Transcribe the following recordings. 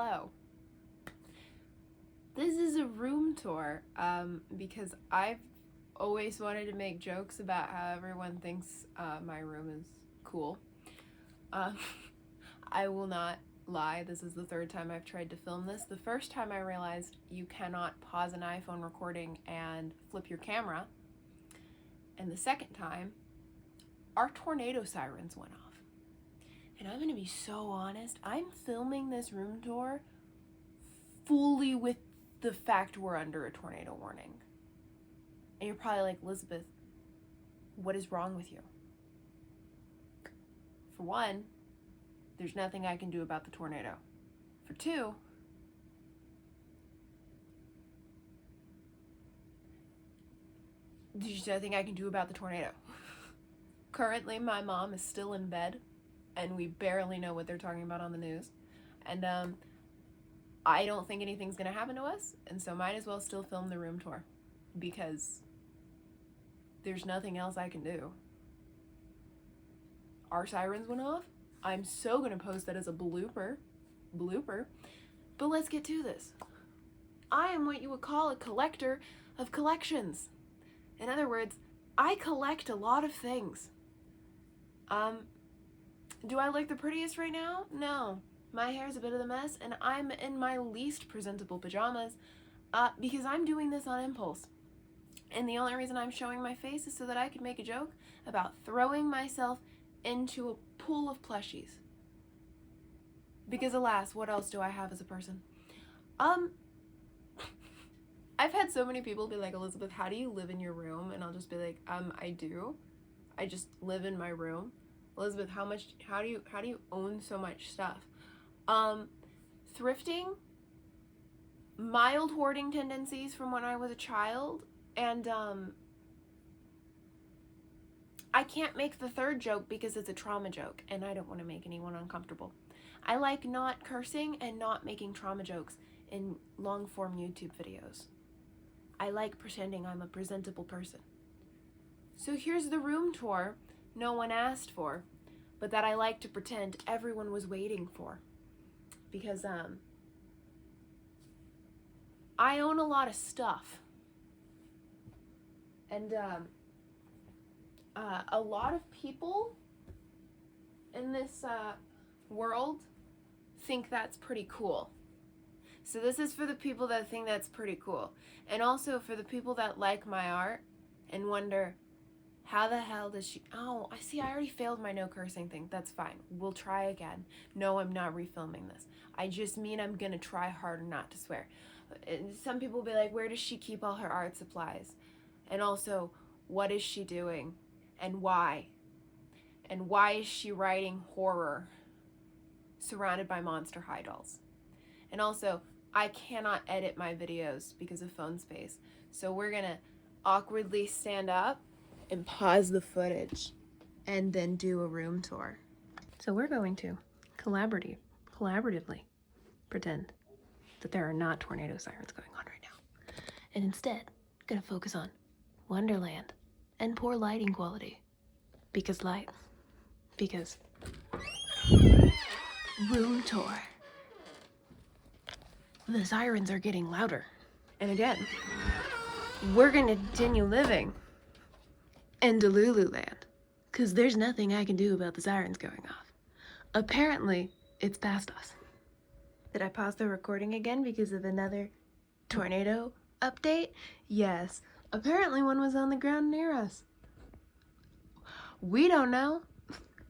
hello. This is a room tour, because I've always wanted to make jokes about how everyone thinks my room is cool. I will not lie, this is the third time I've tried to film this. The first time I realized you cannot pause an iPhone recording and flip your camera. And the second time, our tornado sirens went off. And I'm gonna be so honest, I'm filming this room tour fully with the fact we're under a tornado warning. And you're probably like, Elizabeth, what is wrong with you? For one, there's nothing I can do about the tornado. For two, there's nothing I can do about the tornado. Currently, my mom is still in bed, and we barely know what they're talking about on the news. And I don't think anything's gonna happen to us, and so might as well still film the room tour, because there's nothing else I can do. Our sirens went off. I'm so gonna post that as a blooper. But let's get to this. I am what you would call a collector of collections. In other words, I collect a lot of things. Do I look the prettiest right now? No. My hair's a bit of a mess, and I'm in my least presentable pajamas because I'm doing this on impulse. And the only reason I'm showing my face is so that I can make a joke about throwing myself into a pool of plushies. Because alas, what else do I have as a person? I've had so many people be like, Elizabeth, how do you live in your room? And I'll just be like, I do. I just live in my room. Elizabeth, how do you own so much stuff? Thrifting, mild hoarding tendencies from when I was a child, and I can't make the third joke because it's a trauma joke, and I don't want to make anyone uncomfortable. I like not cursing and not making trauma jokes in long-form YouTube videos. I like pretending I'm a presentable person. So here's the room tour no one asked for, but that I like to pretend everyone was waiting for. Because I own a lot of stuff. And a lot of people in this world think that's pretty cool. So this is for the people that think that's pretty cool. And also for the people that like my art and wonder, how the hell does she... Oh, I see, I already failed my no cursing thing. That's fine. We'll try again. No, I'm not refilming this. I just mean I'm gonna try harder not to swear. And some people will be like, where does she keep all her art supplies? And also, what is she doing? And why? And why is she writing horror surrounded by monster high dolls? And also, I cannot edit my videos because of phone space. So we're gonna awkwardly stand up and pause the footage and then do a room tour. So we're going to collaboratively pretend that there are not tornado sirens going on right now. And instead, gonna focus on Wonderland and poor lighting quality. Because room tour. The sirens are getting louder. And again, we're gonna continue living in Delululand, because there's nothing I can do about the sirens going off. Apparently, it's past us. Did I pause the recording again because of another tornado update? Yes. Apparently one was on the ground near us. We don't know.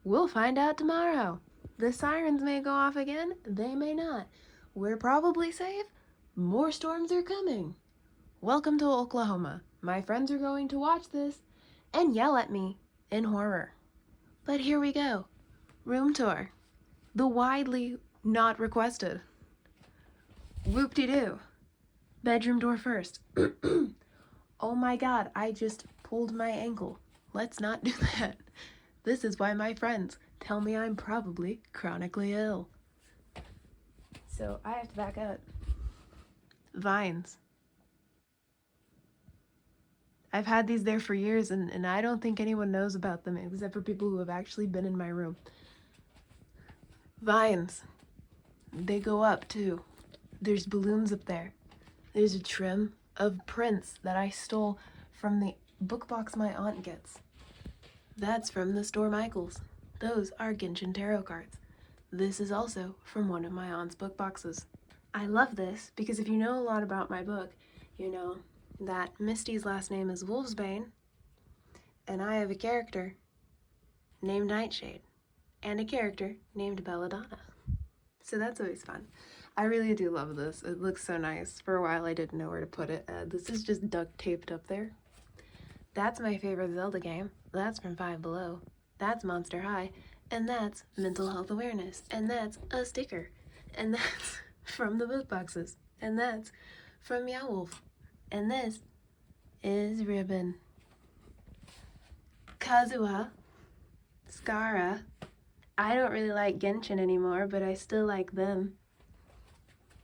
We'll find out tomorrow. The sirens may go off again, they may not. We're probably safe. More storms are coming. Welcome to Oklahoma. My friends are going to watch this and yell at me in horror. But here we go. Room tour. The widely not requested. Whoop-de-doo. Bedroom door first. Oh my god, I just pulled my ankle. Let's not do that. This is why my friends tell me I'm probably chronically ill. So I have to back up. Vines. I've had these there for years, and I don't think anyone knows about them except for people who have actually been in my room. Vines. They go up too. There's balloons up there. There's a trim of prints that I stole from the book box my aunt gets. That's from the store Michael's. Those are Genshin tarot cards. This is also from one of my aunt's book boxes. I love this because if you know a lot about my book, you know that Misty's last name is Wolfsbane, and I have a character named Nightshade, and a character named Belladonna. So that's always fun. I really do love this. It looks so nice. For a while I didn't know where to put it. This is just duct taped up there. That's my favorite Zelda game. That's from Five Below. That's Monster High. And that's Mental Health Awareness. And that's a sticker. And that's from the book boxes. And that's from Meow Wolf. And this is Ribbon. Kazuha. Skara. I don't really like Genshin anymore, but I still like them.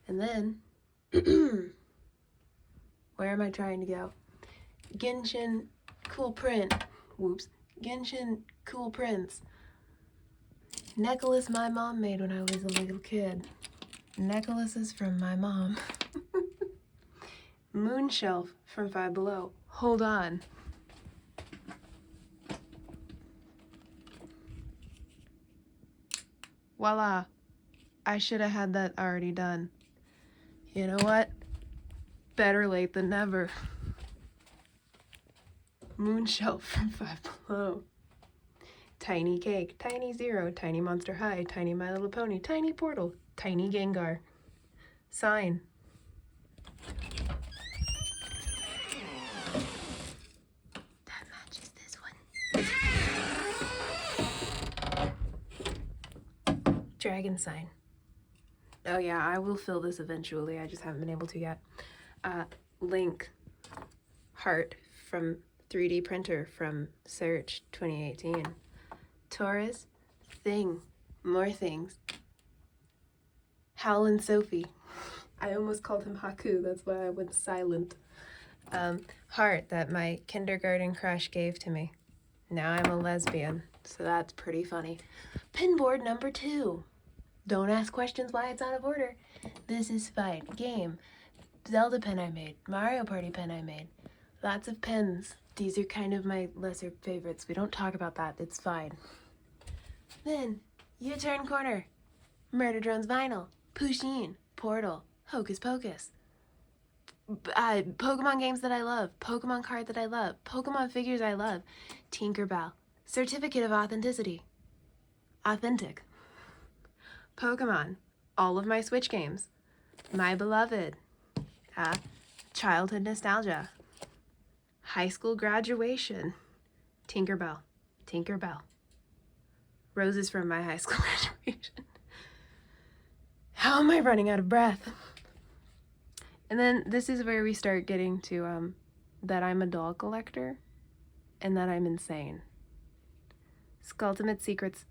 And then, where am I trying to go? Genshin cool print. Whoops. Genshin cool prints. Necklace my mom made when I was a little kid. Necklaces from my mom. Moon shelf from Five Below. Hold on. Voila. I should have had that already done. You know what? Better late than never. Moon shelf from Five Below. Tiny Cake, Tiny Zero, Tiny Monster High, Tiny My Little Pony, Tiny Portal, Tiny Gengar. Sign. That matches this one. Dragon sign. Oh yeah, I will fill this eventually. I just haven't been able to yet. Link. Heart from 3D printer from Search 2018. Taurus. Thing. More things. Howl and Sophie. I almost called him Haku. That's why I went silent. Heart that my kindergarten crush gave to me. Now I'm a lesbian, so that's pretty funny. Pinboard number 2. Don't ask questions why it's out of order. This is Fight. Game. Zelda pen I made. Mario Party pen I made. Lots of pens. These are kind of my lesser favorites. We don't talk about that. It's fine. Then, U-Turn Corner. Murder Drones Vinyl. Pusheen. Portal. Hocus Pocus. Pokemon games that I love. Pokemon card that I love. Pokemon figures I love. Tinkerbell. Certificate of Authenticity. Authentic. Pokemon. All of my Switch games. My Beloved. Childhood Nostalgia. High school graduation. Tinkerbell. Tinkerbell. Roses from my high school graduation. How am I running out of breath? And then this is where we start getting to that I'm a doll collector and that I'm insane. Skulltimate Secrets,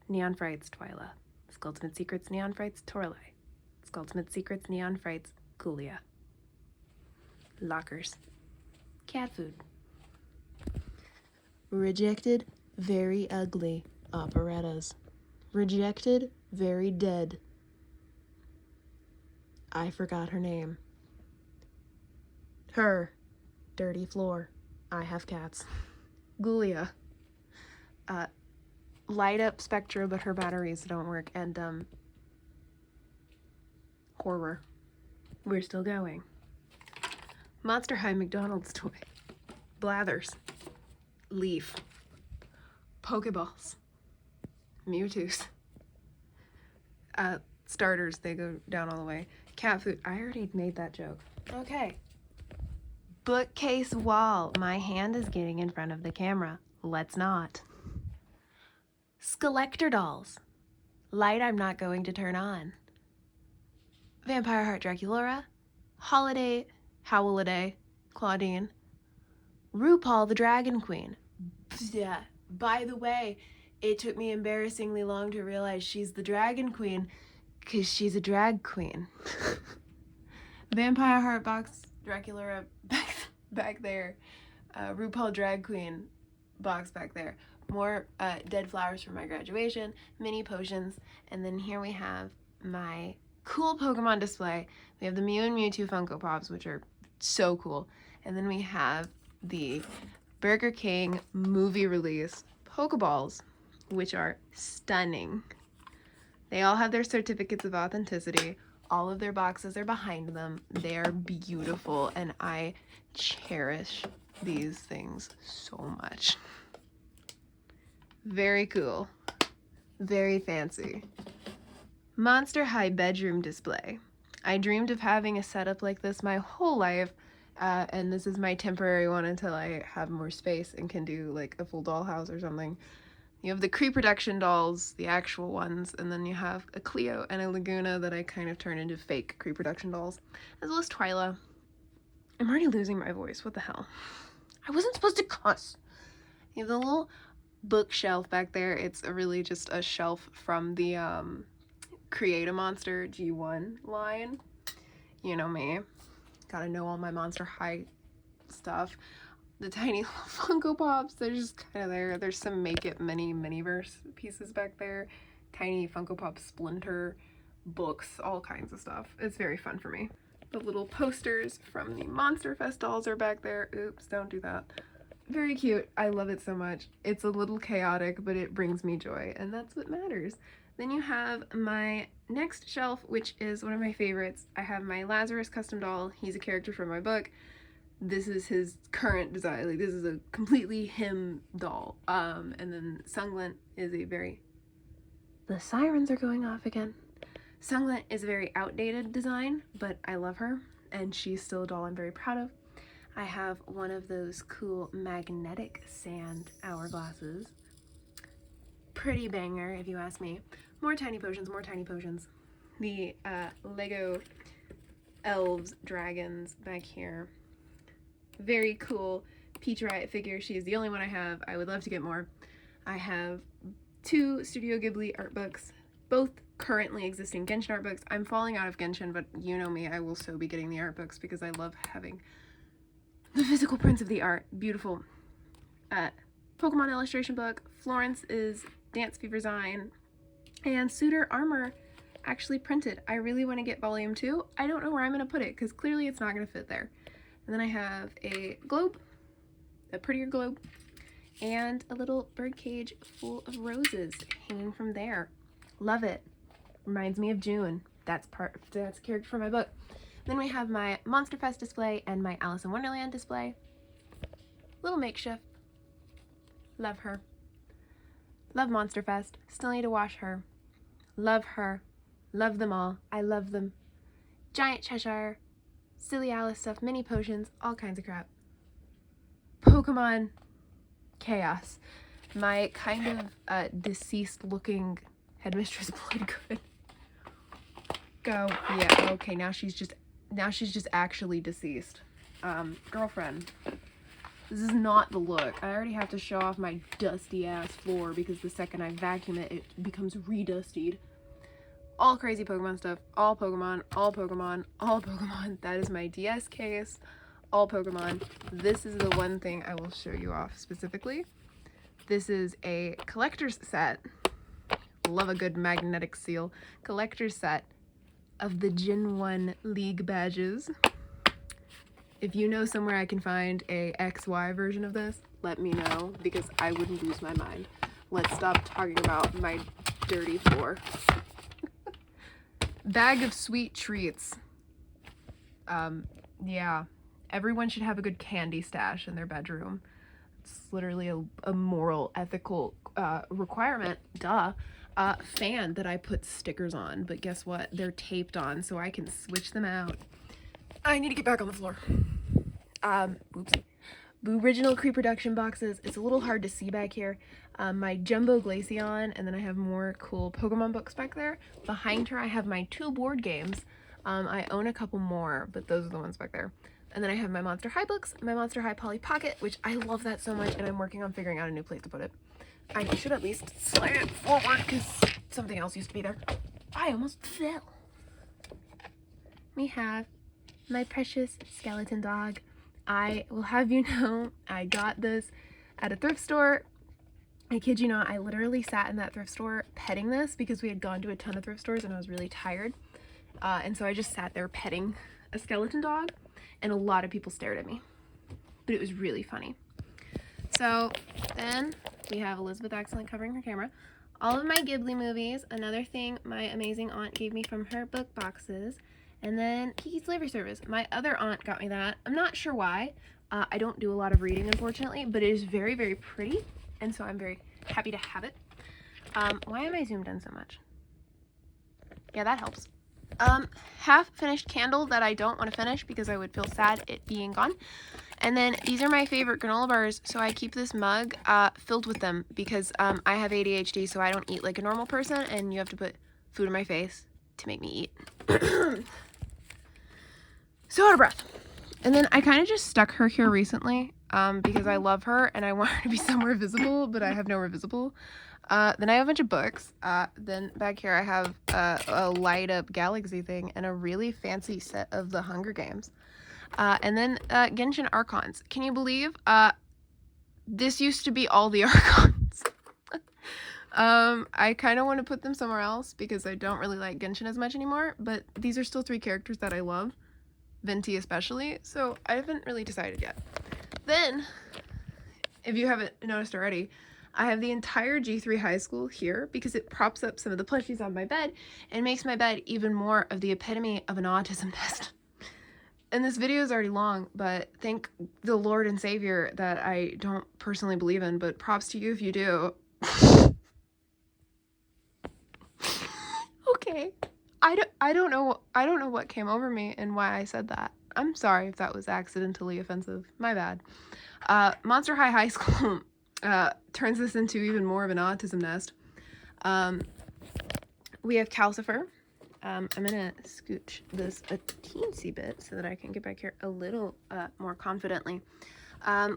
Neon Frights, Twyla. Skulltimate Secrets, Neon Frights, Torlai. Skulltimate Secrets, Neon Frights, Coolia. Lockers. Cat food. Rejected, very ugly, operettas. Rejected, very dead. I forgot her name. Her. Dirty floor. I have cats. Gulia. Light up Spectra, but her batteries don't work. And, horror. We're still going. Monster High McDonald's toy. Blathers. Leaf. Pokeballs. Mewtwo's. Starters, they go down all the way. Cat food. I already made that joke. Okay. Bookcase wall. My hand is getting in front of the camera. Let's not. Skelector dolls. Light I'm not going to turn on. Vampire Heart Draculaura. Holiday, Howliday, Claudine. RuPaul the Dragon Queen. Yeah. By the way, it took me embarrassingly long to realize she's the Dragon Queen because she's a drag queen. Vampire Heart box, Draculaura back there. RuPaul Drag Queen box back there. More dead flowers from my graduation, mini potions, and then here we have my cool Pokemon display. We have the Mew and Mewtwo Funko Pops, which are so cool. And then we have the Burger King movie release Pokeballs, which are stunning. They all have their certificates of authenticity. All of their boxes are behind them. They are beautiful, and I cherish these things so much. Very cool. Very fancy. Monster High bedroom display. I dreamed of having a setup like this my whole life, and this is my temporary one until I have more space and can do like a full dollhouse or something. You have the pre-production dolls, the actual ones, and then you have a Cleo and a Laguna that I kind of turn into fake pre-production dolls, as well as Twyla. I'm already losing my voice. What the hell? I wasn't supposed to cuss. You have the little bookshelf back there. It's really just a shelf from the Create-A-Monster G1 line. You know me. Gotta know all my Monster High stuff. The tiny little Funko Pops, they're just kind of there. There's some Make It Miniverse pieces back there. Tiny Funko Pop Splinter books, all kinds of stuff. It's very fun for me. The little posters from the Monster Fest dolls are back there. Oops, don't do that. Very cute. I love it so much. It's a little chaotic, but it brings me joy, and that's what matters. Then you have my next shelf, which is one of my favorites. I have my Lazarus custom doll. He's a character from my book. This is his current design. Like, this is a completely him doll. And then Sunglint is a very... The sirens are going off again. Sunglint is a very outdated design, but I love her, and she's still a doll I'm very proud of. I have one of those cool magnetic sand hourglasses. Pretty banger, if you ask me. More tiny potions, more tiny potions. The Lego elves, dragons back here. Very cool Peach Riot figure. She is the only one I have. I would love to get more. I have 2 Studio Ghibli art books, both currently existing Genshin art books. I'm falling out of Genshin, but you know me, I will so be getting the art books because I love having the physical prints of the art. Beautiful. Pokemon illustration book. Florence is Dance Fever Zine. And Suitor Armor actually printed. I really want to get volume 2. I don't know where I'm going to put it because clearly it's not going to fit there. And then I have a globe, a prettier globe, and a little bird cage full of roses hanging from there. Love it. Reminds me of June. That's a character from my book. Then we have my Monster Fest display and my Alice in Wonderland display. Little makeshift. Love her. Love Monster Fest. Still need to wash her. Love her. Love them all. I love them. Giant Cheshire. Silly Alice stuff, mini potions, all kinds of crap. Pokemon chaos. My kind of deceased looking headmistress Bloodgood. Go. Yeah, okay, now she's just actually deceased. Girlfriend. This is not the look. I already have to show off my dusty ass floor because the second I vacuum it, it becomes redustied. All crazy Pokemon stuff, all Pokemon, all Pokemon, all Pokemon. That is my DS case, all Pokemon. This is the one thing I will show you off specifically. This is a collector's set. Love a good magnetic seal. Collector's set of the Gen 1 League badges. If you know somewhere I can find a XY version of this, let me know because I wouldn't lose my mind. Let's stop talking about my dirty floor. Bag of sweet treats. Yeah, everyone should have a good candy stash in their bedroom. It's literally a moral, ethical requirement. Duh. Fan that I put stickers on, but guess what? They're taped on, so I can switch them out. I need to get back on the floor. Oops. The original pre-production boxes. It's a little hard to see back here. My Jumbo Glaceon, and then I have more cool Pokemon books back there. Behind her, I have my 2 board games. I own a couple more, but those are the ones back there. And then I have my Monster High books, my Monster High Polly Pocket, which I love that so much, and I'm working on figuring out a new place to put it. I should at least slide it forward, because something else used to be there. I almost fell. We have my precious skeleton dog. I will have you know, I got this at a thrift store I kid you not, I literally sat in that thrift store petting this because we had gone to a ton of thrift stores and I was really tired. And so I just sat there petting a skeleton dog, and a lot of people stared at me. But it was really funny. So then we have Elizabeth Excellent covering her camera. All of my Ghibli movies, another thing my amazing aunt gave me from her book boxes, and then Kiki's Flavor Service. My other aunt got me that. I'm not sure why. I don't do a lot of reading, unfortunately, but it is very, very pretty, and so I'm very happy to have it. Why am I zoomed in so much? Yeah, that helps. Half-finished candle that I don't want to finish because I would feel sad it being gone. And then these are my favorite granola bars, so I keep this mug filled with them because I have ADHD, so I don't eat like a normal person, and you have to put food in my face to make me eat. So out of breath. And then I kind of just stuck her here recently because I love her and I want her to be somewhere visible, but I have nowhere visible. Then I have a bunch of books. Then back here I have a light up galaxy thing and a really fancy set of the Hunger Games. And then Genshin Archons. Can you believe this used to be all the Archons? I kind of want to put them somewhere else because I don't really like Genshin as much anymore, but these are still 3 characters that I love, Venti especially, so I haven't really decided yet. Then, if you haven't noticed already, I have the entire G3 high school here because it props up some of the plushies on my bed and makes my bed even more of the epitome of an autism nest. And this video is already long, but thank the Lord and Savior that I don't personally believe in, but props to you if you do. Okay. I don't know what came over me and why I said that. I'm sorry if that was accidentally offensive. My bad. Monster High School turns this into even more of an autism nest. We have Calcifer. I'm gonna scooch this a teensy bit so that I can get back here a little more confidently.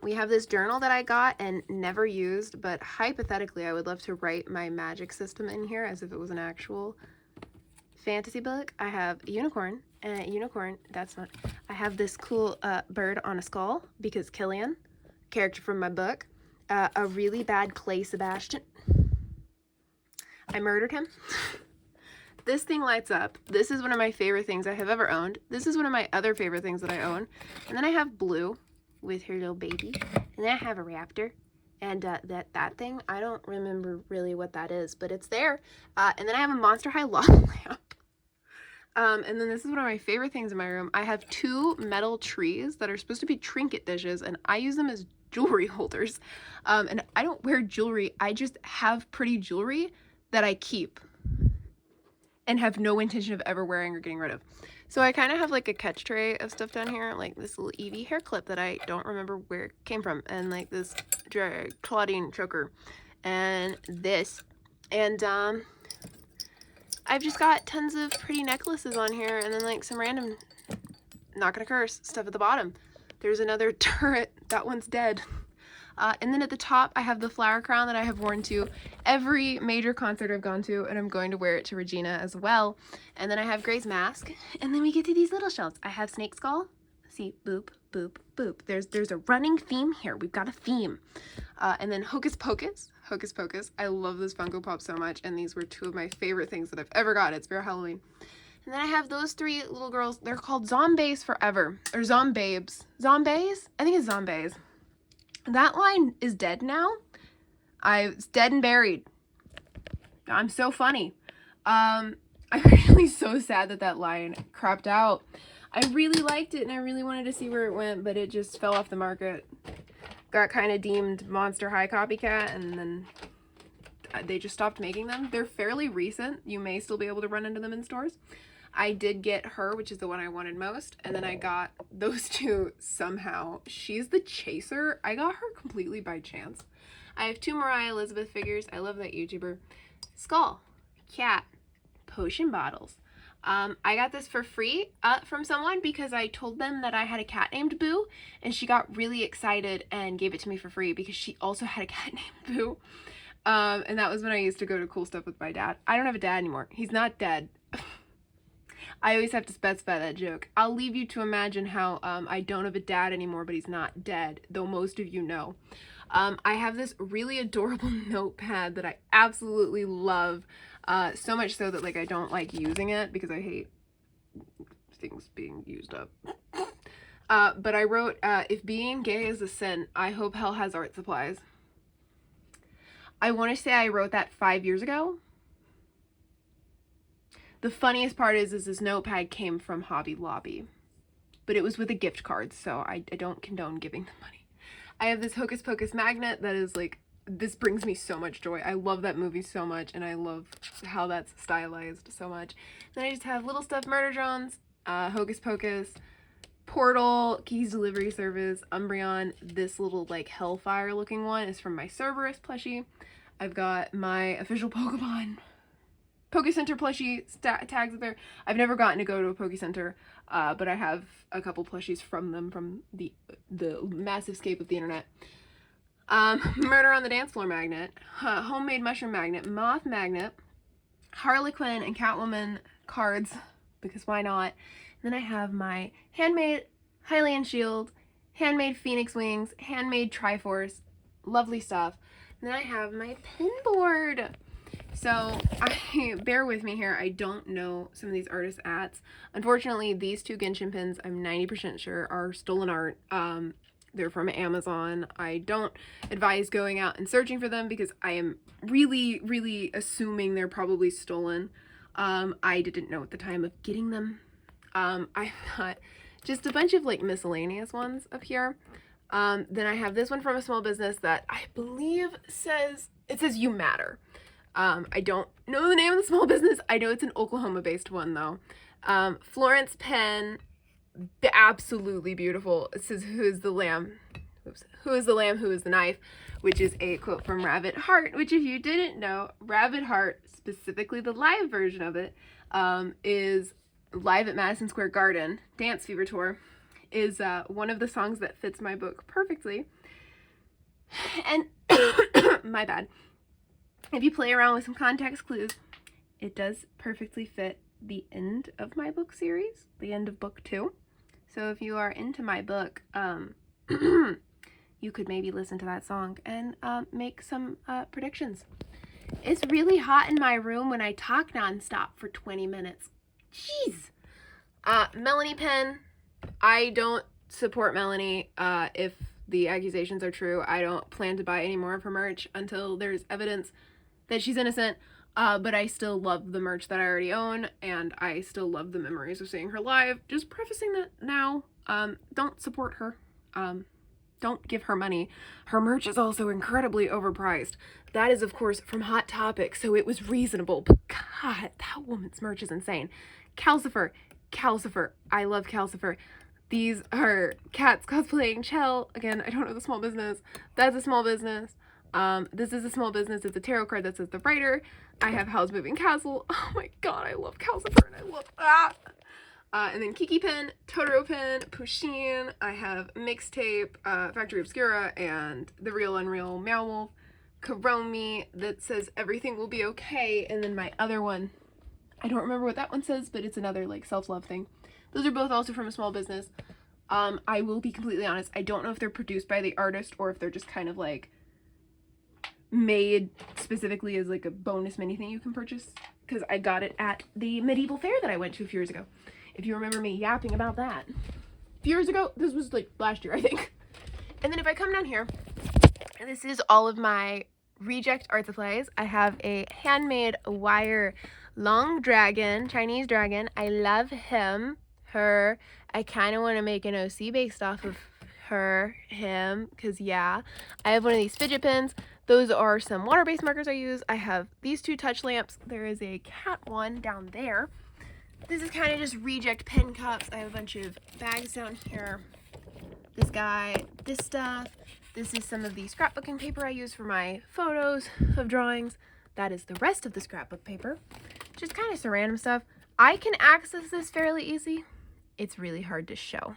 We have this journal that I got and never used, but hypothetically I would love to write my magic system in here as if it was an actual fantasy book. I have a unicorn, and a unicorn, that's not, I have this cool bird on a skull because Killian, character from my book, a really bad Clay Sebastian. I murdered him. This thing lights up. This is one of my favorite things I have ever owned. This is one of my other favorite things that I own. And then I have Blue with her little baby. And then I have a raptor. And that thing, I don't remember really what that is, but it's there. And then I have a Monster High lava lamp. And then this is one of my favorite things in my room. I have 2 metal trees that are supposed to be trinket dishes, and I use them as jewelry holders. And I don't wear jewelry. I just have pretty jewelry that I keep and have no intention of ever wearing or getting rid of. So I kind of have like a catch tray of stuff down here, like this little Eevee hair clip that I don't remember where it came from, and like this Claudine choker, and this, and I've just got tons of pretty necklaces on here, and then like some random, not gonna curse, stuff at the bottom. There's another turret, that one's dead. And then at the top, I have the flower crown that I have worn to every major concert I've gone to, and I'm going to wear it to Regina as well. And then I have Gray's mask, and then we get to these little shelves. I have Snake Skull. See, boop, boop, boop. There's a running theme here. We've got a theme. And then Hocus Pocus. Hocus Pocus. I love this Funko Pop so much, and these were 2 of my favorite things that I've ever got at Spirit Halloween. And then I have those 3 little girls. They're called Zombies Forever, or Zombabes. Zombies? I think it's Zombies. That line is dead now. It's dead and buried. I'm so funny. I'm really so sad that that line crapped out. I really liked it and I really wanted to see where it went, but it just fell off the market. Got kind of deemed Monster High copycat, and then they just stopped making them. They're fairly recent. You may still be able to run into them in stores. I did get her, which is the one I wanted most, and then I got those 2 somehow. She's the chaser. I got her completely by chance. I have 2 Mariah Elizabeth figures. I love that YouTuber. Skull, cat, potion bottles. I got this for free from someone because I told them that I had a cat named Boo, and she got really excited and gave it to me for free because she also had a cat named Boo. And that was when I used to go to cool stuff with my dad. I don't have a dad anymore. He's not dead. I always have to specify that joke. I'll leave you to imagine how I don't have a dad anymore, but he's not dead, though most of you know. I have this really adorable notepad that I absolutely love, so much so that like I don't like using it because I hate things being used up. But I wrote, if being gay is a sin, I hope hell has art supplies. I want to say I wrote that 5 years ago. The funniest part is this notepad came from Hobby Lobby, but it was with a gift card, so I don't condone giving them money. I have this Hocus Pocus magnet that is like, this brings me so much joy. I love that movie so much, and I love how that's stylized so much. Then I just have little stuff, Murder Drones, Hocus Pocus, Portal, Keys Delivery Service, Umbreon. This little like Hellfire looking one is from my Cerberus plushie. I've got my official Pokemon Pokecenter plushie tags up there. I've never gotten to go to a Pokecenter, but I have a couple plushies from them from the massive scape of the internet. Murder on the Dance Floor magnet, homemade mushroom magnet, moth magnet, Harlequin and Catwoman cards, because why not? And then I have my handmade Hylian shield, handmade Phoenix wings, handmade Triforce, lovely stuff. And then I have my pin board. So bear with me here. I don't know some of these artists' ats. Unfortunately, these two Genshin pins, I'm 90% sure, are stolen art. They're from Amazon. I don't advise going out and searching for them because I am really, really assuming they're probably stolen. I didn't know at the time of getting them. I've got just a bunch of like miscellaneous ones up here. Then I have this one from a small business that I believe says You Matter. I don't know the name of the small business. I know it's an Oklahoma-based one, though. Florence pen, absolutely beautiful. It says, who is the lamb? Oops. Who is the lamb, who is the knife? Which is a quote from Rabbit Heart, which if you didn't know, Rabbit Heart, specifically the live version of it, is live at Madison Square Garden, Dance Fever Tour, is one of the songs that fits my book perfectly. And, my bad. If you play around with some context clues, it does perfectly fit the end of my book series, the end of book 2. So if you are into my book, you could maybe listen to that song and make some predictions. It's really hot in my room when I talk nonstop for 20 minutes. Jeez. Melanie pen. I don't support Melanie. If the accusations are true, I don't plan to buy any more of her merch until there's evidence that she's innocent, but I still love the merch that I already own, and I still love the memories of seeing her live. Just prefacing that now, don't support her. Don't give her money. Her merch is also incredibly overpriced. That is, of course, from Hot Topic, so it was reasonable, but God, that woman's merch is insane. Calcifer. I love Calcifer. These are cats cosplaying Chell. Again, I don't know the small business. That's a small business. This is a small business. It's a tarot card that says the writer. I have Howl's Moving Castle. Oh my god, I love Calcifer and I love that. And then Kiki pen, Totoro pen, Pusheen. I have Mixtape, Factory Obscura, and The Real Unreal Meow Wolf. Karomi that says everything will be okay. And then my other one, I don't remember what that one says, but it's another like self-love thing. Those are both also from a small business. I will be completely honest. I don't know if they're produced by the artist or if they're just kind of like made specifically as like a bonus mini thing you can purchase, because I got it at the medieval fair that I went to a few years ago. If you remember me yapping about that. A few years ago, this was like last year, I think. And then if I come down here, and this is all of my reject art supplies. I have a handmade wire long dragon, Chinese dragon. I love him, her. I kind of want to make an OC based off of her, him, because yeah. I have one of these fidget pins. Those are some water-based markers I use. I have these two touch lamps. There is a cat one down there. This is kind of just reject pen cups. I have a bunch of bags down here. This guy, this stuff. This is some of the scrapbooking paper I use for my photos of drawings. That is the rest of the scrapbook paper. Just kind of some random stuff. I can access this fairly easy. It's really hard to show.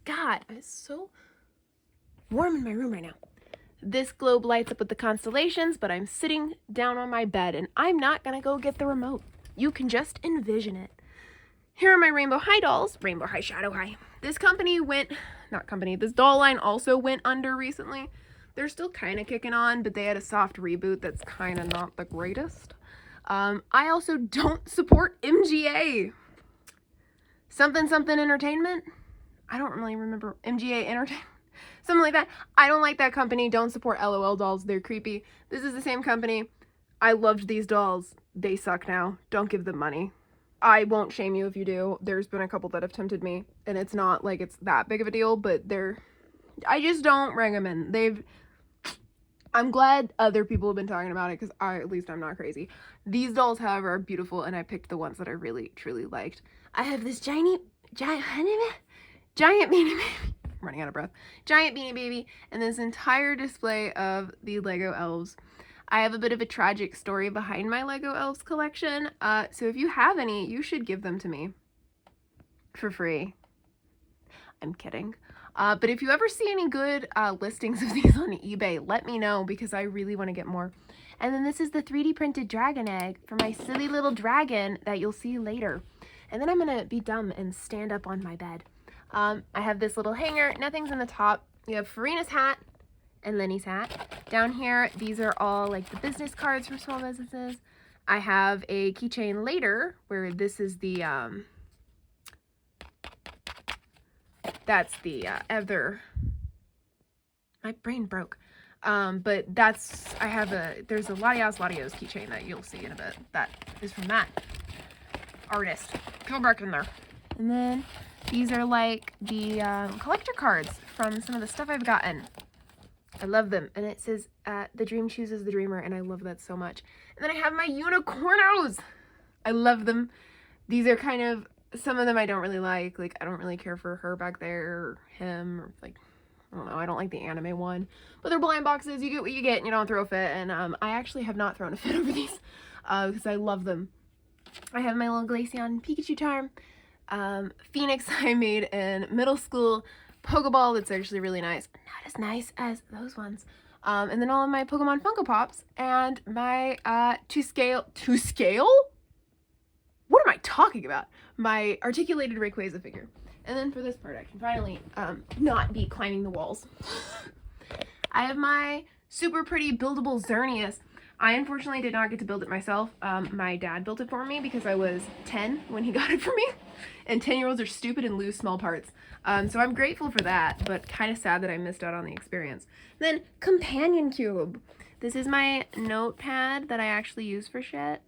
God, it's so warm in my room right now. This globe lights up with the constellations, but I'm sitting down on my bed and I'm not gonna go get the remote. You can just envision it. Here are my Rainbow High dolls. Rainbow High, Shadow High. This this doll line also went under recently. They're still kind of kicking on, but they had a soft reboot that's kind of not the greatest. I also don't support MGA. Something Entertainment. I don't really remember. MGA Entertainment. Something like that. I don't like that company. Don't support LOL dolls. They're creepy. This is the same company. I loved these dolls. They suck now. Don't give them money. I won't shame you if you do. There's been a couple that have tempted me, and it's not like it's that big of a deal, but I just don't recommend. I'm glad other people have been talking about it, because at least I'm not crazy. These dolls, however, are beautiful, and I picked the ones that I really, truly liked. I have this giant Beanie Baby. I'm running out of breath. Giant Beanie Baby, and this entire display of the Lego elves. I have a bit of a tragic story behind my Lego elves collection, so if you have any, you should give them to me for free. I'm kidding. But if you ever see any good listings of these on eBay, let me know, because I really want to get more. And then this is the 3D printed dragon egg for my silly little dragon that you'll see later. And then I'm going to be dumb and stand up on my bed. I have this little hanger. Nothing's in the top. You have Farina's hat and Lenny's hat. Down here, these are all like the business cards for small businesses. I have a keychain later where this is the, that's the other, my brain broke. But that's, there's a Latios keychain that you'll see in a bit. That is from that artist. Go back in there. And then these are like the collector cards from some of the stuff I've gotten. I love them. And it says, the dream chooses the dreamer, and I love that so much. And then I have my unicornos. I love them. These are kind of, some of them I don't really like. Like, I don't really care for her back there, or him, or like, I don't know, I don't like the anime one. But they're blind boxes, you get what you get, and you don't throw a fit. And I actually have not thrown a fit over these, because I love them. I have my little Glaceon Pikachu charm. Phoenix I made in middle school. Pokeball that's actually really nice. Not as nice as those ones. And then all of my Pokemon Funko Pops. And my to scale? What am I talking about? My articulated Rayquaza figure. And then for this part, I can finally not be climbing the walls. I have my super pretty buildable Xerneas. I unfortunately did not get to build it myself. My dad built it for me because I was 10 when he got it for me. And 10-year-olds are stupid and lose small parts. So I'm grateful for that, but kind of sad that I missed out on the experience. Then Companion Cube. This is my notepad that I actually use for shit.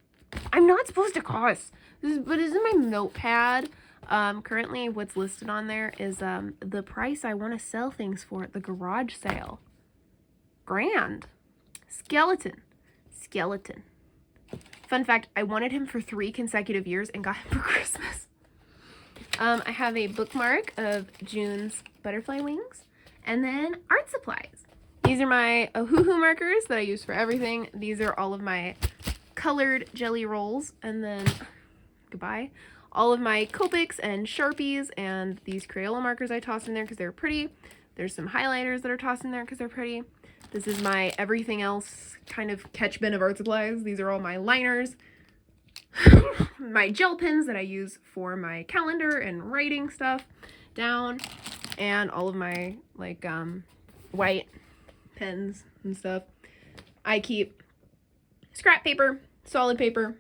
I'm not supposed to cuss. But this is my notepad. Currently what's listed on there is the price I want to sell things for at the garage sale. Grand. Skeleton. Fun fact, I wanted him for 3 consecutive years and got him for Christmas. I have a bookmark of June's butterfly wings, and then art supplies. These are my Ohuhu markers that I use for everything. These are all of my colored jelly rolls, and then, goodbye, all of my Copics and Sharpies, and these Crayola markers I tossed in there because they're pretty. There's some highlighters that are tossed in there because they're pretty. This is my everything else kind of catch bin of art supplies. These are all my liners. My gel pens that I use for my calendar and writing stuff down, and all of my like white pens and stuff. I keep scrap paper, solid paper,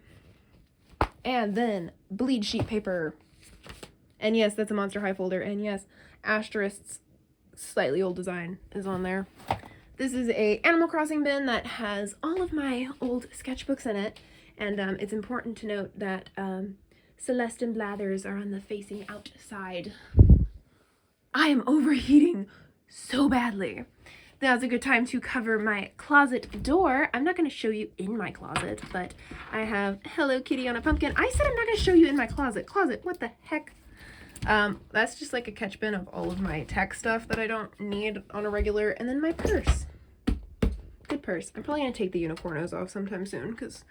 and then bleed sheet paper. And yes, that's a Monster High folder, and yes, Asterisk's slightly old design is on there. This is a Animal Crossing bin that has all of my old sketchbooks in it. And it's important to note that Celeste and Blathers are on the facing outside. I am overheating so badly. Now's a good time to cover my closet door. I'm not going to show you in my closet, but I have Hello Kitty on a pumpkin. I said I'm not going to show you in my closet. Closet, what the heck? That's just like a catch bin of all of my tech stuff that I don't need on a regular. And then my purse. Good purse. I'm probably going to take the unicornos off sometime soon because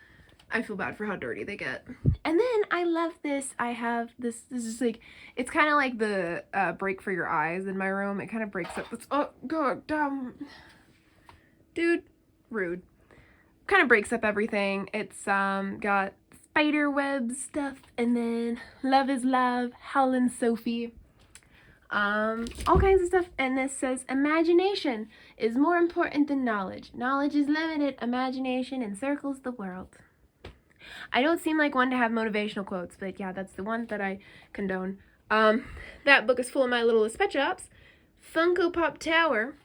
I feel bad for how dirty they get. And then I love this. I have this is like, it's kind of like the break for your eyes in my room. It kind of breaks up this, oh god damn. Dude, rude. Kind of breaks up everything. It's got spider web stuff, and then Love is Love, Howlin' Sophie, all kinds of stuff. And this says, imagination is more important than knowledge. Knowledge is limited, imagination encircles the world. I don't seem like one to have motivational quotes, but yeah, that's the one that I condone. That book is full of my little sketch ups. Funko Pop Tower.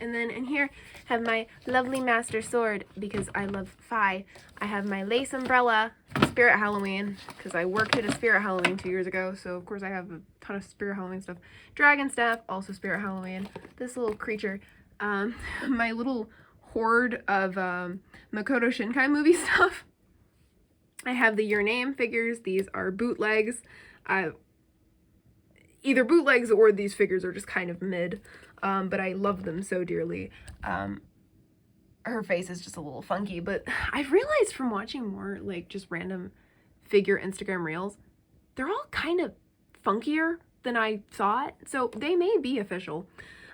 And then in here, have my lovely master sword, because I love Fi. I have my lace umbrella, Spirit Halloween, because I worked at a Spirit Halloween 2 years ago, so of course I have a ton of Spirit Halloween stuff. Dragon staff, also Spirit Halloween. This little creature. My little hoard of Makoto Shinkai movie stuff. I have the Your Name figures. These are bootlegs. Either bootlegs or these figures are just kind of mid. But I love them so dearly. Her face is just a little funky, but I've realized from watching more like just random figure Instagram reels, they're all kind of funkier than I thought, so they may be official.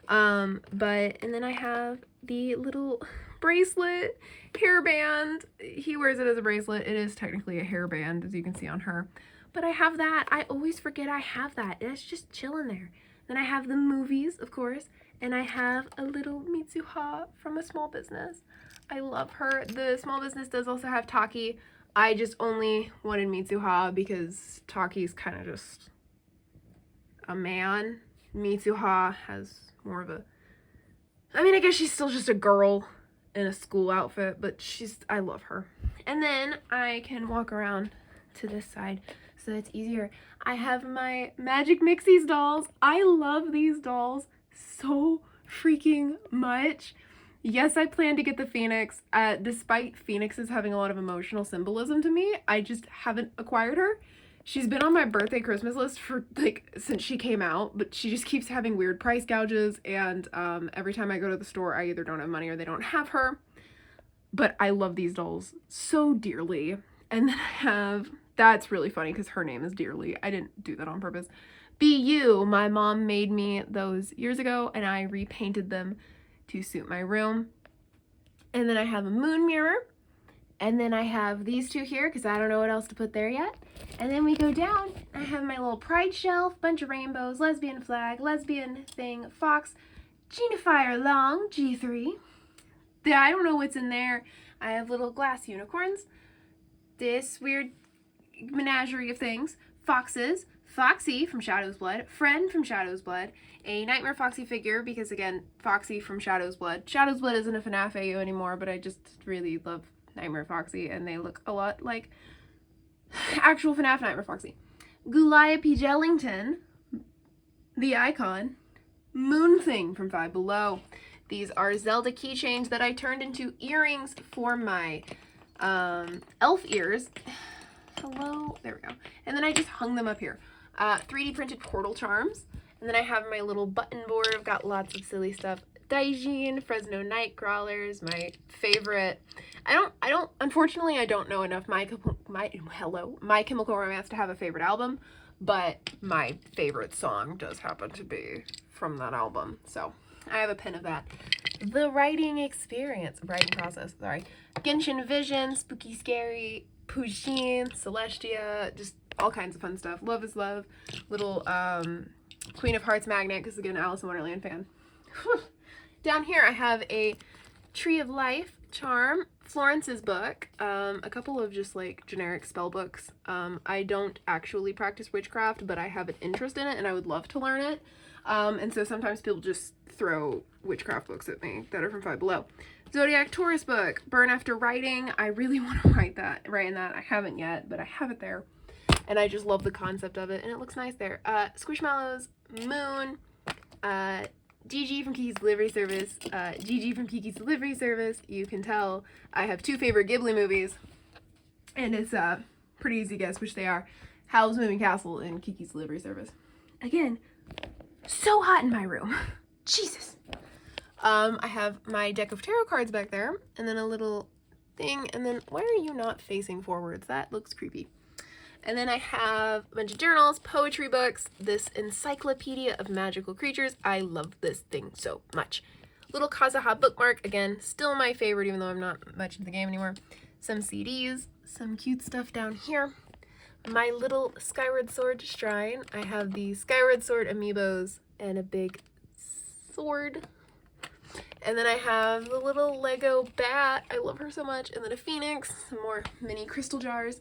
And then I have the little bracelet, hairband. He wears it as a bracelet. It is technically a hairband, as you can see on her. But I have that. I always forget I have that. It's just chilling there. Then I have the movies, of course, and I have a little Mitsuha from a small business. I love her. The small business does also have Taki. I just only wanted Mitsuha because Taki's kind of just a man. Mitsuha has more of a... I mean, I guess she's still just a girl in a school outfit, but I love her. And then I can walk around to this side so it's easier. I have my Magic Mixies dolls. I love these dolls so freaking much. Yes, I plan to get the Phoenix. Despite Phoenixes having a lot of emotional symbolism to me, I just haven't acquired her. She's been on my birthday Christmas list for since she came out, but she just keeps having weird price gouges, and every time I go to the store, I either don't have money or they don't have her. But I love these dolls so dearly. And then I have, that's really funny because her name is Dearly. I didn't do that on purpose. BU, my mom made me those years ago, and I repainted them to suit my room. And then I have a moon mirror. And then I have these two here because I don't know what else to put there yet. And then we go down. I have my little pride shelf, bunch of rainbows, lesbian flag, lesbian thing, fox, Genifire long, G3. I don't know what's in there. I have little glass unicorns. This weird menagerie of things. Foxes, Foxy from Shadow's Blood, Friend from Shadow's Blood, a Nightmare Foxy figure because, again, Foxy from Shadow's Blood. Shadow's Blood isn't a FNAF AU anymore, but I just really love Nightmare Foxy, and they look a lot like actual FNAF Nightmare Foxy. Gulliopy Jellington, the icon, Moon Thing from Five Below. These are Zelda keychains that I turned into earrings for my elf ears. Hello, there we go. And then I just hung them up here. 3D printed portal charms. And then I have my little button board. I've got lots of silly stuff. Daijin, Fresno Nightcrawlers, my favorite. Unfortunately, I don't know enough My Chemical Romance to have a favorite album, but my favorite song does happen to be from that album. So I have a pin of that. The writing process, sorry. Genshin Vision, Spooky Scary, Pusheen, Celestia, just all kinds of fun stuff. Love is Love, little Queen of Hearts magnet, because again, Alice in Wonderland fan. Down here I have a Tree of Life charm, Florence's book, a couple of just like generic spell books. I don't actually practice witchcraft, but I have an interest in it and I would love to learn it. And so sometimes people just throw witchcraft books at me that are from Five Below. Zodiac Taurus book, Burn After Writing. I really want to write in that. I haven't yet, but I have it there. And I just love the concept of it, and it looks nice there. Squishmallows, Moon, Gigi from Kiki's Delivery Service, Gigi from Kiki's Delivery Service. You can tell I have two favorite Ghibli movies, and it's pretty easy to guess which they are. Howl's Moving Castle and Kiki's Delivery Service. Again, so hot in my room. Jesus. I have my deck of tarot cards back there, and then a little thing, and then why are you not facing forwards? That looks creepy. And then I have a bunch of journals, poetry books, this encyclopedia of magical creatures. I love this thing so much. Little Kazuha bookmark, again, still my favorite, even though I'm not much into the game anymore. some CDs, some cute stuff down here. My little Skyward Sword shrine. I have the Skyward Sword amiibos and a big sword. And then I have the little Lego bat. I love her so much. And then a phoenix, some more mini crystal jars.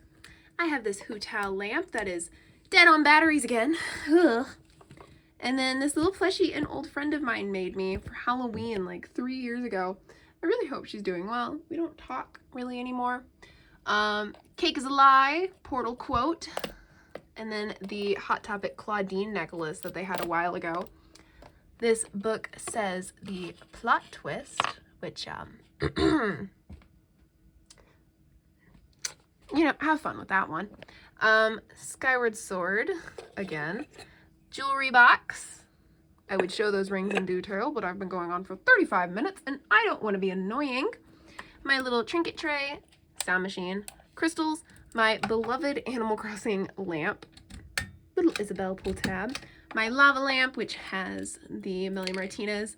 I have this Hu-Tao lamp that is dead on batteries again. Ugh. And then this little plushie an old friend of mine made me for Halloween like 3 years ago. I really hope she's doing well. We don't talk really anymore. Cake is a lie, Portal quote. And then the Hot Topic Claudine necklace that they had a while ago. This book says the plot twist, which, you know, have fun with that one. Skyward Sword, again. Jewelry box. I would show those rings in detail, but I've been going on for 35 minutes, and I don't want to be annoying. My little trinket tray, sound machine, crystals, my beloved Animal Crossing lamp, little Isabelle pull tab, my lava lamp, which has the Melly Martinez,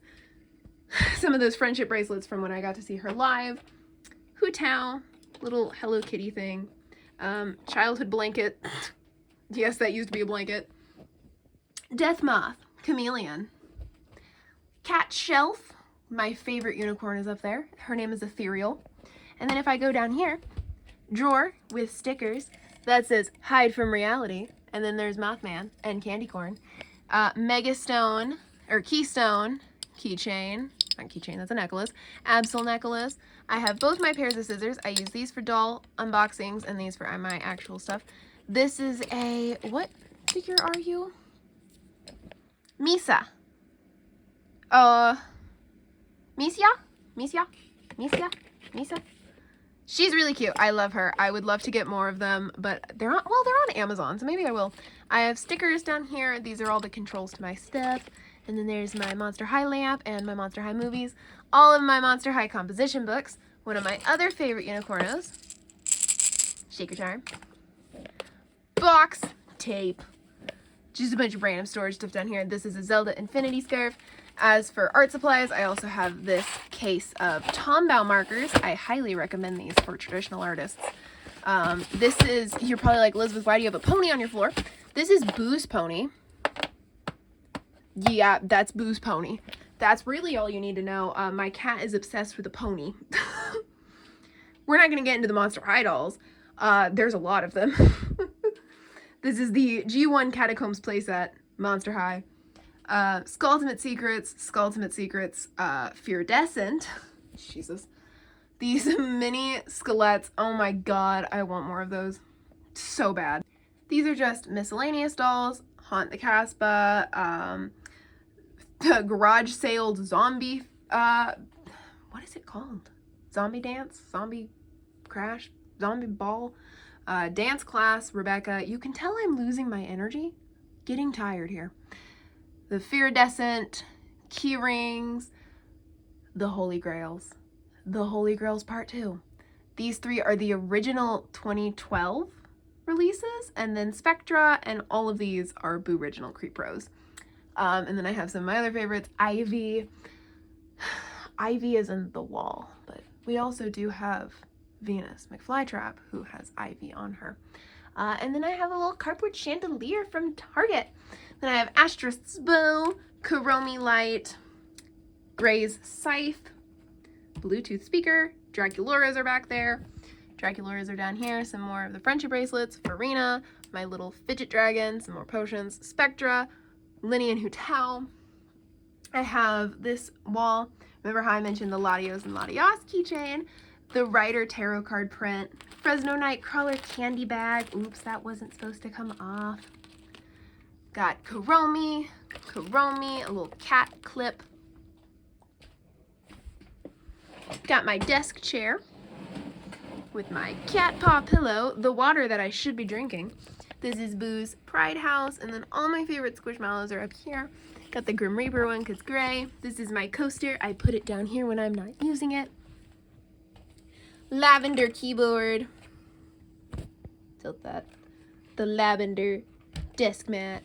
some of those friendship bracelets from when I got to see her live, Hu-Tao, little Hello Kitty thing, childhood blanket, yes, that used to be a blanket, Death Moth, chameleon, cat shelf, my favorite unicorn is up there, her name is Ethereal, and then if I go down here, drawer with stickers that says hide from reality, and then there's Mothman and Candy Corn. Megastone, or Keystone, keychain, not keychain, that's a necklace, Absol necklace. I have both my pairs of scissors. I use these for doll unboxings and these for my actual stuff. This is a, what figure are you? Misa. Misa? She's really cute. I love her. I would love to get more of them, but they're on Amazon, so maybe I will. I have stickers down here. These are all the controls to my stuff. And then there's my Monster High lamp and my Monster High movies. All of my Monster High composition books. One of my other favorite unicornos. Shaker Charm. Box tape. Just a bunch of random storage stuff down here. This is a Zelda Infinity scarf. As for art supplies, I also have this case of Tombow markers. I highly recommend these for traditional artists. This is, you're probably like, Elizabeth, why do you have a pony on your floor? This is Boo's pony. Yeah, that's Boo's pony. That's really all you need to know. My cat is obsessed with a pony. We're not going to get into the Monster High dolls. There's a lot of them. This is the G1 Catacombs playset, Monster High. Skulltimate Secrets, Fearedescent. Jesus. These mini skeletts, oh my god, I want more of those. So bad. These are just miscellaneous dolls. Haunt the Casbah, the garage sailed zombie, what is it called? Zombie dance? Zombie crash? Zombie ball? Dance class, Rebecca. You can tell I'm losing my energy. Getting tired here. The Fearedescent, key rings, the Holy Grails. The Holy Grails Part 2. These three are the original 2012 releases, and then Spectra, and all of these are Boo Original Creep Pros. And then I have some of my other favorites. Ivy. Ivy is in the wall, but we also do have Venus McFlytrap, who has Ivy on her. And then I have a little cardboard chandelier from Target. Then I have Astrist's bow, Kuromi light, Gray's scythe, Bluetooth speaker, Draculoras are back there. Draculoras are down here. Some more of the friendship bracelets, Farina, my little fidget dragon, some more potions, Spectra, Linny and Hu-Tao. I have this wall. Remember how I mentioned the Latios and Latios keychain? The Rider tarot card print, Fresno Nightcrawler candy bag. Oops, that wasn't supposed to come off. Got Kuromi, a little cat clip. Got my desk chair with my cat paw pillow, the water that I should be drinking. This is Boo's Pride House, and then all my favorite Squishmallows are up here. Got the Grim Reaper one because gray. This is my coaster. I put it down here when I'm not using it. Lavender keyboard. Tilt that. The lavender desk mat.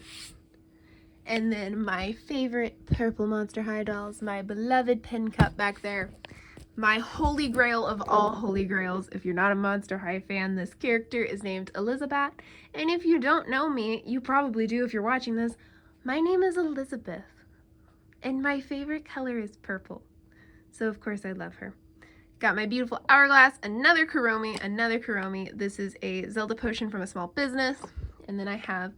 And then my favorite purple Monster High dolls, my beloved pen cup back there. My holy grail of all holy grails. If you're not a Monster High fan, this character is named Elizabeth. And if you don't know me, you probably do if you're watching this, my name is Elizabeth. And my favorite color is purple. So of course I love her. Got my beautiful hourglass, another Kuromi. This is a Zelda potion from a small business. And then I have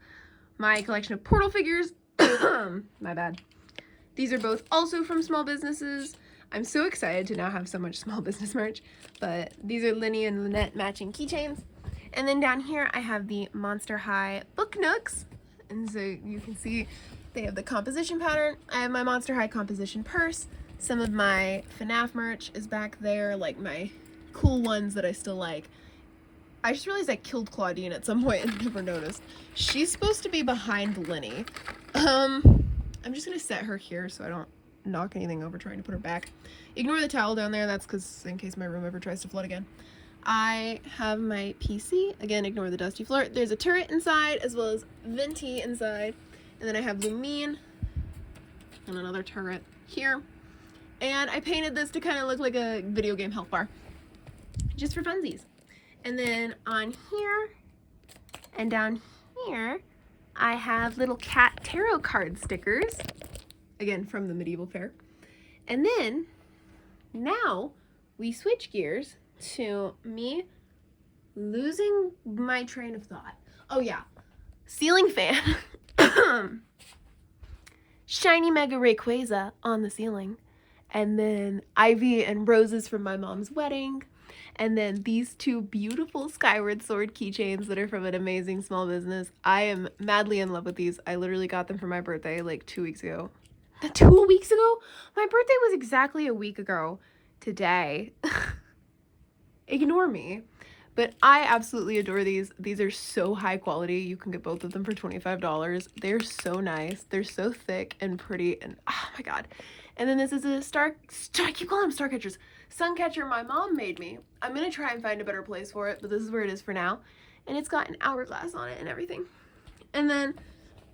my collection of Portal figures. My bad. These are both also from small businesses. I'm so excited to now have so much small business merch, but these are Linny and Lynette matching keychains. And then down here I have the Monster High book nooks. And so you can see they have the composition pattern. I have my Monster High composition purse. Some of my FNAF merch is back there, like my cool ones that I still like. I just realized I killed Claudine at some point and never noticed. She's supposed to be behind Linny. I'm just gonna set her here so I don't knock anything over trying to put her back. Ignore the towel down there, that's because in case my room ever tries to flood again. I have my PC, again ignore the dusty floor. There's a turret inside as well as Venti inside. And then I have Lumine and another turret here. And I painted this to kind of look like a video game health bar, just for funsies. And then on here and down here, I have little cat tarot card stickers, again from the medieval fair. And then now we switch gears to me losing my train of thought. Oh yeah, ceiling fan. Shiny Mega Rayquaza on the ceiling. And then ivy and roses from my mom's wedding. And then these two beautiful Skyward Sword keychains that are from an amazing small business. I am madly in love with these. I literally got them for my birthday like 2 weeks ago. 2 weeks ago? My birthday was exactly a week ago today. Ignore me. But I absolutely adore these. These are so high quality. You can get both of them for $25. They're so nice. They're so thick and pretty. And oh my god. And then this is a I keep calling them star catchers. Sun catcher my mom made me. I'm going to try and find a better place for it, but this is where it is for now. And it's got an hourglass on it and everything. And then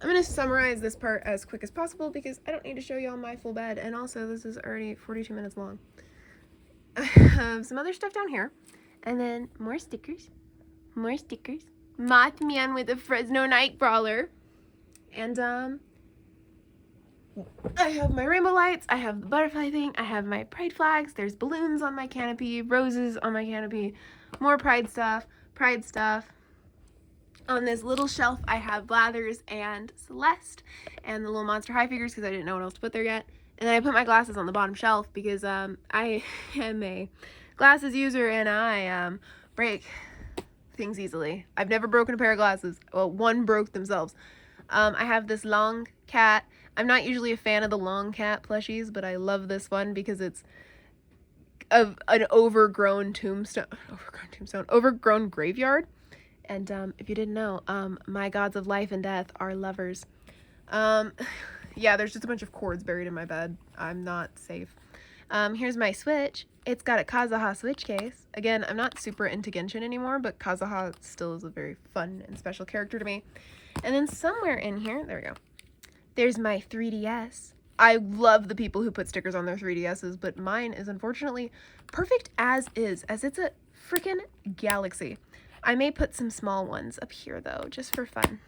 I'm going to summarize this part as quick as possible because I don't need to show you all my full bed. And also this is already 42 minutes long. I have some other stuff down here. And then more stickers. Mothman with a Fresno Night Brawler. And I have my rainbow lights, I have the butterfly thing, I have my pride flags, there's balloons on my canopy, roses on my canopy, more pride stuff. On this little shelf I have Blathers and Celeste and the little Monster High figures because I didn't know what else to put there yet. And then I put my glasses on the bottom shelf because I am a glasses user and I break things easily. I've never broken a pair of glasses. Well, one broke themselves. I have this long cat. I'm not usually a fan of the long cat plushies, but I love this one because it's an overgrown graveyard. And if you didn't know, my gods of life and death are lovers. Yeah, there's just a bunch of cords buried in my bed. I'm not safe. Here's my Switch. It's got a Kazuha Switch case. Again, I'm not super into Genshin anymore, but Kazuha still is a very fun and special character to me. And then somewhere in here, there we go, there's my 3DS. I love the people who put stickers on their 3DSs, but mine is unfortunately perfect as is, as it's a freaking galaxy. I may put some small ones up here though, just for fun.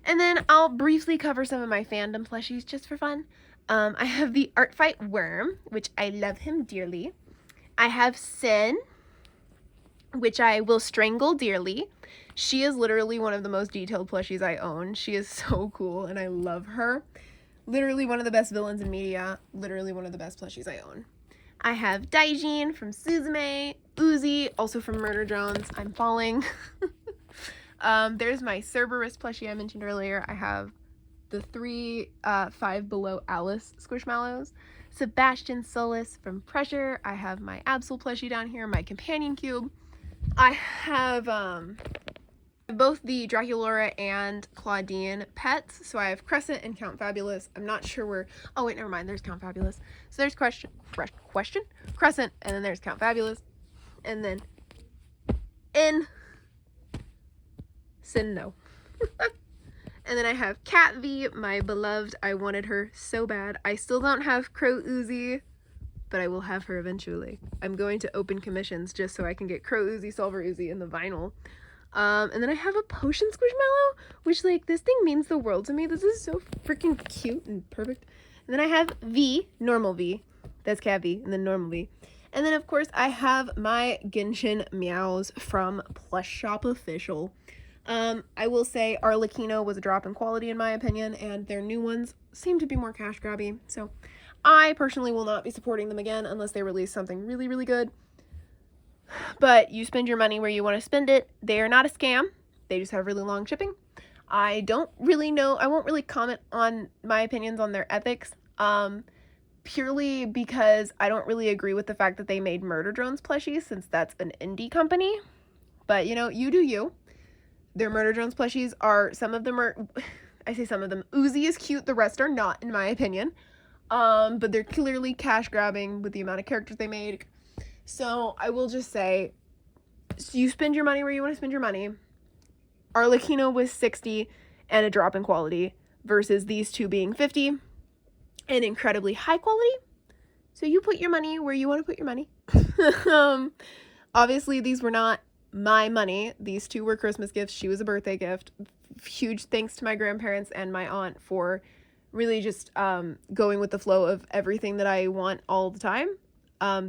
And then I'll briefly cover some of my fandom plushies just for fun. I have the Art Fight Worm, which I love him dearly. I have Sin, which I will strangle dearly. She is literally one of the most detailed plushies I own. She is so cool and I love her. Literally one of the best villains in media. Literally one of the best plushies I own. I have Daijin from Suzume, Uzi, also from Murder Drones. I'm falling. There's my Cerberus plushie I mentioned earlier. I have the 3 Five Below Alice Squishmallows. Sebastian Solis from Pressure. I have my Absol plushie down here, my companion cube. I have both the Draculaura and Claudine pets. So I have Crescent and Count Fabulous. I'm not sure where, oh wait, never mind, there's Count Fabulous. So there's Crescent, and then there's Count Fabulous. And then Sin, no. And then I have Cat V, my beloved. I wanted her so bad. I still don't have Crow Uzi. but I will have her eventually. I'm going to open commissions just so I can get Crow Oozy, Solver Oozy, and the vinyl. And then I have a potion Squishmallow, which, like, this thing means the world to me. This is so freaking cute and perfect. And then I have V, normal V. That's Cat V, and then normal V. And then, of course, I have my Genshin Meows from Plush Shop Official. I will say Arlecchino was a drop in quality in my opinion, and their new ones seem to be more cash grabby. So I personally will not be supporting them again unless they release something really, really good. But you spend your money where you want to spend it. They are not a scam. They just have really long shipping. I don't really know. I won't really comment on my opinions on their ethics. Purely because I don't really agree with the fact that they made Murder Drones plushies, since that's an indie company. But, you know, you do you. Their Murder Drones plushies are, some of them are, I say some of them, Oozy is cute, the rest are not, in my opinion. But they're clearly cash grabbing with the amount of characters they made. So I will just say, so you spend your money where you want to spend your money. Arlecchino was 60 and a drop in quality versus these two being 50 and incredibly high quality. So you put your money where you want to put your money. Obviously, these were not my money. These two were Christmas gifts. She was a birthday gift. Huge thanks to my grandparents and my aunt for really just going with the flow of everything that I want all the time.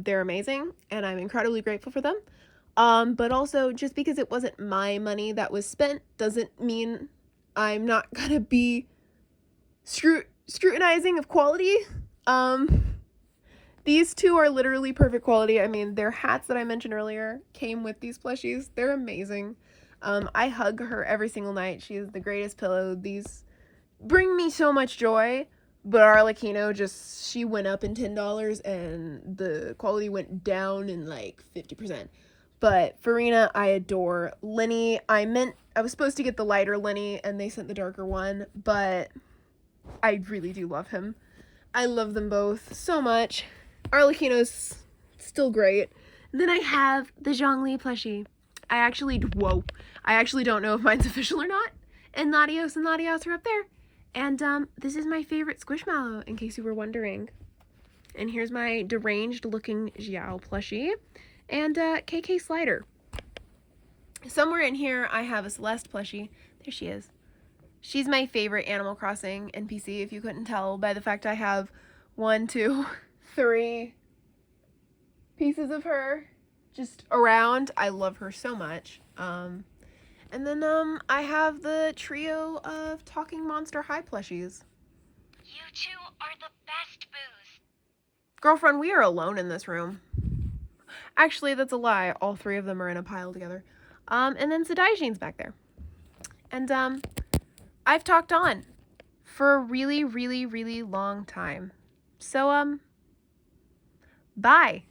They're amazing, and I'm incredibly grateful for them. But also, just because it wasn't my money that was spent doesn't mean I'm not gonna be scrutinizing of quality. These two are literally perfect quality. I mean, their hats that I mentioned earlier came with these plushies. They're amazing. I hug her every single night. She is the greatest pillow. These bring me so much joy. But Arlecchino she went up in $10 and the quality went down in like 50%. But Farina, I adore. Lenny, I was supposed to get the lighter Lenny and they sent the darker one, but I really do love him. I love them both so much. Arlecchino's still great. And then I have the Zhongli plushie. I actually don't know if mine's official or not. And Latios are up there. And this is my favorite Squishmallow, in case you were wondering. And here's my deranged looking Xiao plushie. And KK Slider. Somewhere in here I have a Celeste plushie. There she is. She's my favorite Animal Crossing NPC, if you couldn't tell by the fact I have 1, 2, 3 pieces of her just around. I love her so much. And then I have the trio of Talking Monster High plushies. You two are the best, Booze. Girlfriend, we are alone in this room. Actually, that's a lie. All 3 of them are in a pile together. And then Sadaijin's back there. And I've talked on for a really, really, really long time. So bye.